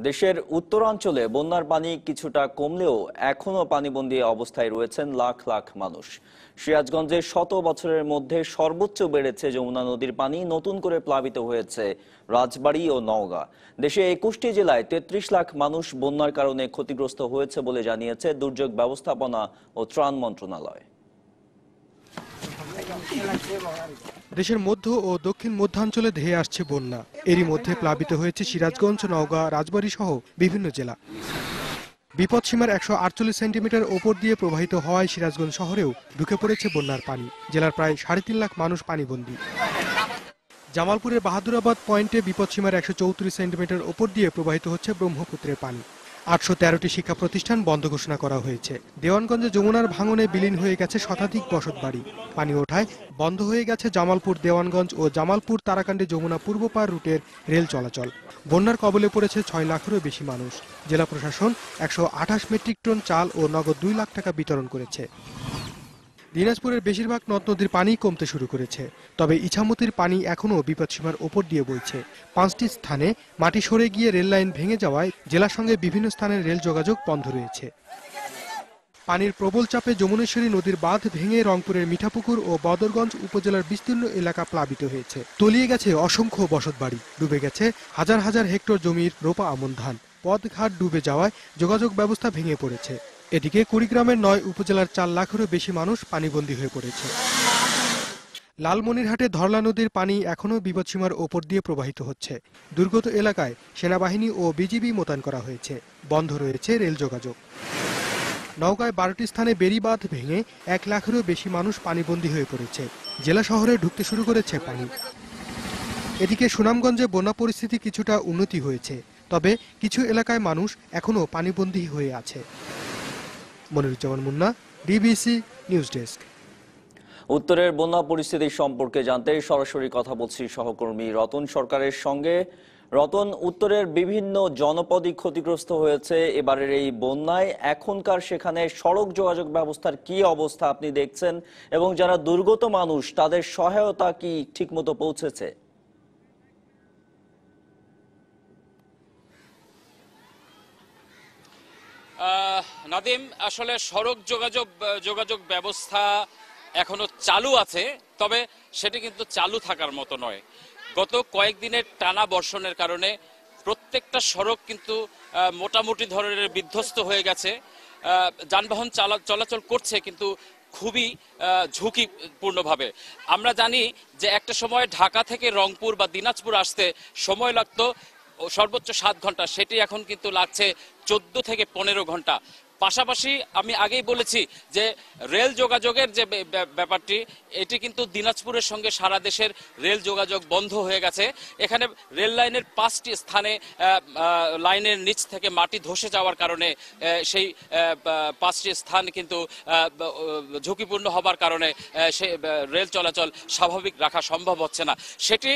দেশের উত্তরাঞ্চলে বন্যার পানি কিছুটা কমলেও এখনো পানিবন্দী অবস্থায় রয়েছেন লাখ লাখ মানুষ। সিরাজগঞ্জে শত বছরের মধ্যে সর্বোচ্চ বেড়েছে যমুনা নদীর পানি, নতুন করে প্লাবিত হয়েছে রাজবাড়ী ও নওগাঁ। দেশে 21টি জেলায় 33 লাখ মানুষ বন্যার কারণে ক্ষতিগ্রস্ত হয়েছে বলে জানিয়েছে দুর্যোগ ব্যবস্থাপনা ও ত্রাণ মন্ত্রণালয়। দেশের মধ্য ও দক্ষিণ মধ্যাঞ্চলে ধেয়ে আসছে বন্যা। এরই মধ্যে প্লাবিত হয়েছে সিরাজগঞ্জ, নওগাঁ, রাজবাড়ী সহ বিভিন্ন জেলা। বিপদসীমার 148 সেন্টিমিটার ওপর দিয়ে প্রবাহিত হওয়ায় সিরাজগঞ্জ শহরেও ঢুকে পড়েছে বন্যার পানি। জেলার প্রায় 3.5 লাখ মানুষ পানিবন্দী। জামালপুরের বাহাদুরাবাদ পয়েন্টে বিপদসীমার 134 সেন্টিমিটার ওপর দিয়ে প্রবাহিত হচ্ছে ব্রহ্মপুত্রের পানি। 813টি শিক্ষা প্রতিষ্ঠান বন্ধ ঘোষণা করা হয়েছে। দেওয়ানগঞ্জে যমুনার ভাঙনে বিলীন হয়ে গেছে শতাধিক বসতবাড়ি। পানি ওঠায় বন্ধ হয়ে গেছে জামালপুর দেওয়ানগঞ্জ ও জামালপুর তারাকান্দি যমুনা পূর্বপার রুটের রেল চলাচল। বন্যার কবলে পড়েছে 6 লাখেরও বেশি মানুষ। জেলা প্রশাসন 128 মেট্রিক টন চাল ও নগদ 2 লাখ টাকা বিতরণ করেছে। দিনাজপুরের বেশিরভাগ নদ নদীর পানি কমতে শুরু করেছে, তবে ইছামতির পানি এখনও বিপদসীমার ওপর দিয়ে বইছে। 5টি স্থানে মাটি সরে গিয়ে রেল লাইন ভেঙে যাওয়ায় জেলার সঙ্গে বিভিন্ন স্থানের রেল যোগাযোগ বন্ধ রয়েছে। পানির প্রবল চাপে যমুনেশ্বরী নদীর বাঁধ ভেঙে রংপুরের মিঠাপুকুর ও বদরগঞ্জ উপজেলার বিস্তীর্ণ এলাকা প্লাবিত হয়েছে। তলিয়ে গেছে অসংখ্য বসতবাড়ি, ডুবে গেছে হাজার হাজার হেক্টর জমির রোপা আমন ধান। পথঘাট ডুবে যাওয়ায় যোগাযোগ ব্যবস্থা ভেঙে পড়েছে। এদিকে কুড়িগ্রামের 9 উপজেলার 4 লাখেরও বেশি মানুষ পানিবন্দী হয়ে পড়েছে। লালমনিরহাটে ধরলা নদীর পানি এখনও বিপদসীমার ওপর দিয়ে প্রবাহিত হচ্ছে। দুর্গত এলাকায় সেনাবাহিনী ও বিজিবি মোতায়েন করা হয়েছে। বন্ধ রয়েছে রেল যোগাযোগ। নওগাঁয় 12টি স্থানে বেড়িবাঁধ ভেঙে 1 লাখেরও বেশি মানুষ পানিবন্দী হয়ে পড়েছে। জেলা শহরে ঢুকতে শুরু করেছে পানি। এদিকে সুনামগঞ্জে বন্যা পরিস্থিতি কিছুটা উন্নতি হয়েছে, তবে কিছু এলাকায় মানুষ এখনও পানিবন্দী হয়ে আছে। Moniruzzaman Munna, DBC news desk. উত্তরের বন্যা পরিস্থিতি সম্পর্কে জানতে সরাসরি কথা বলছি সহকর্মী রতন সরকারের সঙ্গে। রতন, উত্তরের বিভিন্ন জনপদই ক্ষতিগ্রস্ত হয়েছে এবারের এই বন্যায়। এখনকার সেখানে সড়ক যোগাযোগ ব্যবস্থার কি অবস্থা আপনি দেখছেন, এবং যারা দুর্গত মানুষ তাদের সহায়তা কি ঠিকমতো পৌঁছেছে? নাদিম, আসলে সড়ক যোগাযোগ ব্যবস্থা এখনো চালু আছে, তবে সেটি কিন্তু চালু থাকার মতো নয়। গত কয়েকদিনের টানা বর্ষণের কারণে প্রত্যেকটা সড়ক কিন্তু মোটামুটি ধরনের বিধ্বস্ত হয়ে গেছে। যানবাহন চলাচল করছে, কিন্তু খুবই ঝুঁকিপূর্ণভাবে। আমরা জানি যে একটা সময় ঢাকা থেকে রংপুর বা দিনাজপুর আসতে সময় লাগতো সর্বোচ্চ 7 ঘন্টা, সেটি এখন কিন্তু লাগছে 14 থেকে 15 ঘন্টা। পাশাপাশি আমি আগেই বলেছি যে রেল যোগাযোগের যে ব্যাপারটি, এটি কিন্তু দিনাজপুরের সঙ্গে সারা দেশের রেল যোগাযোগ বন্ধ হয়ে গেছে। এখানে রেল লাইনের 5টি স্থানে লাইনের নিচ থেকে মাটি ধসে যাওয়ার কারণে সেই 5টি স্থান কিন্তু ঝুঁকিপূর্ণ হবার কারণে সে রেল চলাচল স্বাভাবিক রাখা সম্ভব হচ্ছে না। সেটি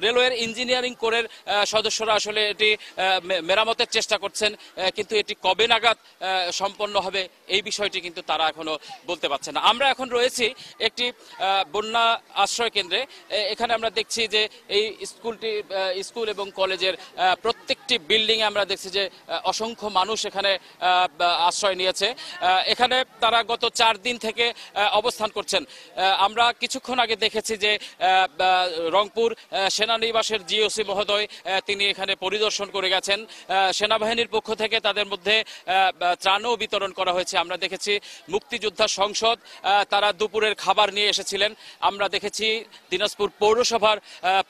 রেলওয়ের ইঞ্জিনিয়ারিং কোরের সদস্যরা আসলে এটি মেরামতের চেষ্টা করছেন, কিন্তু এটি কবে নাগাদ সম্পন্ন হবে এই বিষয়টি কিন্তু তারা এখনো বলতে পারছে না। আমরা এখন রয়েছি একটি বন্যা আশ্রয় কেন্দ্রে। এখানে আমরা দেখছি যে এই স্কুল এবং কলেজের প্রত্যেকটি বিল্ডিং এ আমরা দেখছি যে অসংখ্য মানুষ এখানে আশ্রয় নিয়েছে। এখানে তারা গত 4 দিন থেকে অবস্থান করছেন। আমরা কিছুক্ষণ আগে দেখেছি যে রংপুর সেনানিবাসের জিওসি মহোদয় তিনি এখানে পরিদর্শন করে গেছেন। সেনাবাহিনীর পক্ষ থেকে তাদের মধ্যে ত্রাণও বিতরণ করা হয়েছে। আমরা দেখেছি মুক্তিযোদ্ধা সংসদ তারা দুপুরের খাবার নিয়ে এসেছিলেন। আমরা দেখেছি দিনাজপুর পৌরসভার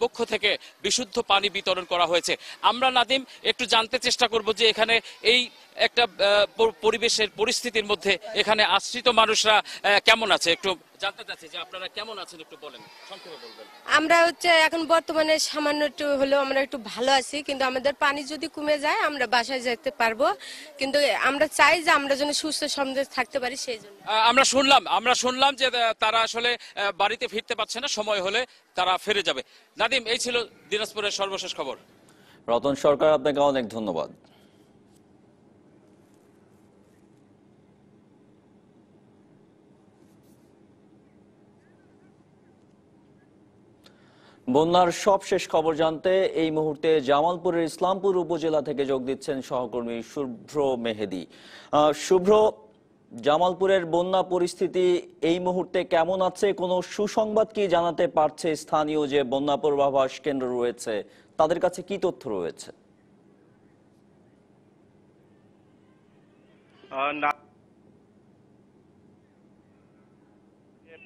পক্ষ থেকে বিশুদ্ধ পানি বিতরণ করা হয়েছে। আমরা নাদিম একটু জানতে চেষ্টা করব যে এখানে এই একটা পরিবেশের পরিস্থিতির মধ্যে এখানে আশ্রিত মানুষরা কেমন আছে, একটু জানতে চাচ্ছি যে আপনারা কেমন আছেন, একটু বলেন, সংক্ষেপে বলবেন। আমরা এখন বর্তমানে সামান্য একটু হলেও আমরা একটু ভালো আছি, কিন্তু আমাদের পানি যদি কমে যায় আমরা বাসায় যেতে পারবো, কিন্তু আমরা চাই যে আমরা যেন সুস্থ সমাজে থাকতে পারি। সেই জন্য আমরা শুনলাম যে তারা আসলে বাড়িতে ফিরতে পারছে না, সময় হলে তারা ফিরে যাবে। নাদিম, এই ছিল দিনাজপুরের সর্বশেষ খবর। রতন সরকার, আপনাকে অনেক ধন্যবাদ। বন্যার সবশেষ খবর জানতে এই মুহূর্তে জামালপুরের ইসলামপুর উপজেলা থেকে যোগ দিচ্ছেন সহকর্মী শুভ্র মেহেদি। শুভ্র, জামালপুরের বন্যা পরিস্থিতি এই মুহূর্তে কেমন আছে? কোনো সুসংবাদ কি জানাতে পারছে স্থানীয় যে বন্যা পূর্বাভাস কেন্দ্র রয়েছে, তাদের কাছে কি তথ্য রয়েছে?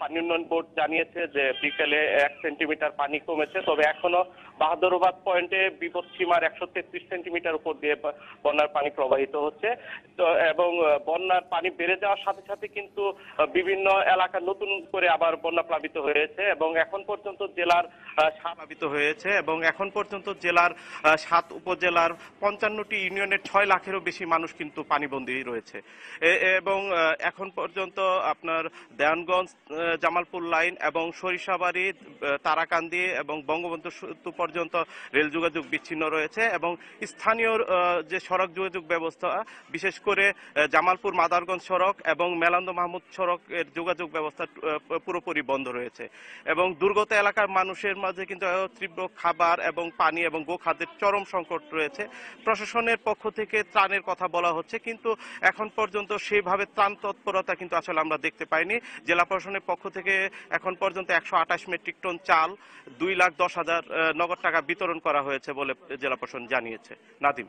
পানি উন্নয়ন বোর্ড জানিয়েছে যে বিকেলে 1 সেন্টিমিটার পানি কমেছে, তবে এখনো বাহাদুরাবাদ পয়েন্টে বিপদসীমার 133 সেন্টিমিটার উপর দিয়ে বন্যার পানি প্রবাহিত হচ্ছে। তো এবং বন্যার পানি বেড়ে যাওয়ার সাথে সাথে কিন্তু বিভিন্ন এলাকা নতুন করে আবার বন্যা প্লাবিত হয়েছে এবং এখন পর্যন্ত জেলার 7 উপজেলার 55টি ইউনিয়নের 6 লাখেরও বেশি মানুষ কিন্তু পানিবন্দী রয়েছে। এবং এখন পর্যন্ত আপনার দেওয়ানগঞ্জ জামালপুর লাইন এবং সরিষাবাড়ি, তারাকান্দি এবং বঙ্গবন্ধু সেতু পর্যন্ত রেল যোগাযোগ বিচ্ছিন্ন রয়েছে এবং স্থানীয় যে সড়ক যোগাযোগ ব্যবস্থা, বিশেষ করে জামালপুর মাদারগঞ্জ সড়ক এবং মেলান্দ মাহমুদ সড়কের যোগাযোগ ব্যবস্থা পুরোপুরি বন্ধ রয়েছে এবং দুর্গত এলাকার মানুষের মাঝে কিন্তু তীব্র খাবার এবং পানি এবং গোখাদ্যের চরম সংকট রয়েছে। প্রশাসনের পক্ষ থেকে ত্রাণের কথা বলা হচ্ছে, কিন্তু এখন পর্যন্ত সেভাবে ত্রাণ তৎপরতা কিন্তু আসলে আমরা দেখতে পাইনি। জেলা প্রশাসনের পক্ষ থেকে এখন পর্যন্ত 128 মেট্রিক টন চাল, 2,10,000 নগদ টাকা বিতরণ করা হয়েছে বলে জেলা প্রশাসন জানিয়েছে। নাদিম।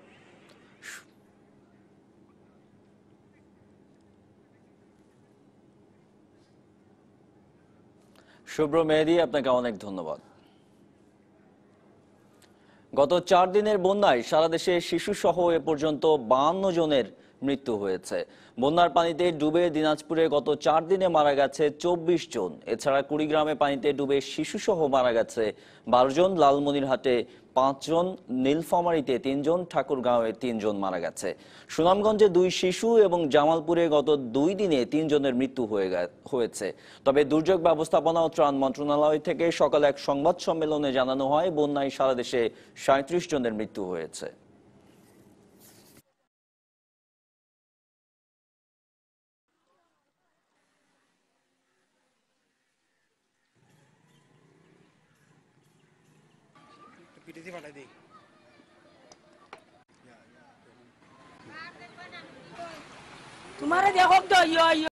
শুভ্র মেহেদি, আপনাকে অনেক ধন্যবাদ। গত 4 দিনের বন্যায় সারা দেশে শিশু সহ এ পর্যন্ত 52 জনের মৃত্যু হয়েছে। বন্যার পানিতে ডুবে দিনাজপুরে গত 4 দিনে মারা গেছে 24 জন। এছাড়া কুড়িগ্রামে পানিতে ডুবে শিশু সহ মারা গেছে 12 জন, লালমনিরহাটে 5 জন, নীলফামারীতে 3 জন, ঠাকুরগাঁওয়ে 3 জন মারা গেছে। সুনামগঞ্জে 2 শিশু এবং জামালপুরে গত 2 দিনে 3 জনের মৃত্যু হয়েছে। তবে দুর্যোগ ব্যবস্থাপনা ও ত্রাণ মন্ত্রণালয় থেকে সকালে এক সংবাদ সম্মেলনে জানানো হয়, বন্যায় সারা দেশে 37 জনের মৃত্যু হয়েছে। तुम्हारे देखो तो यो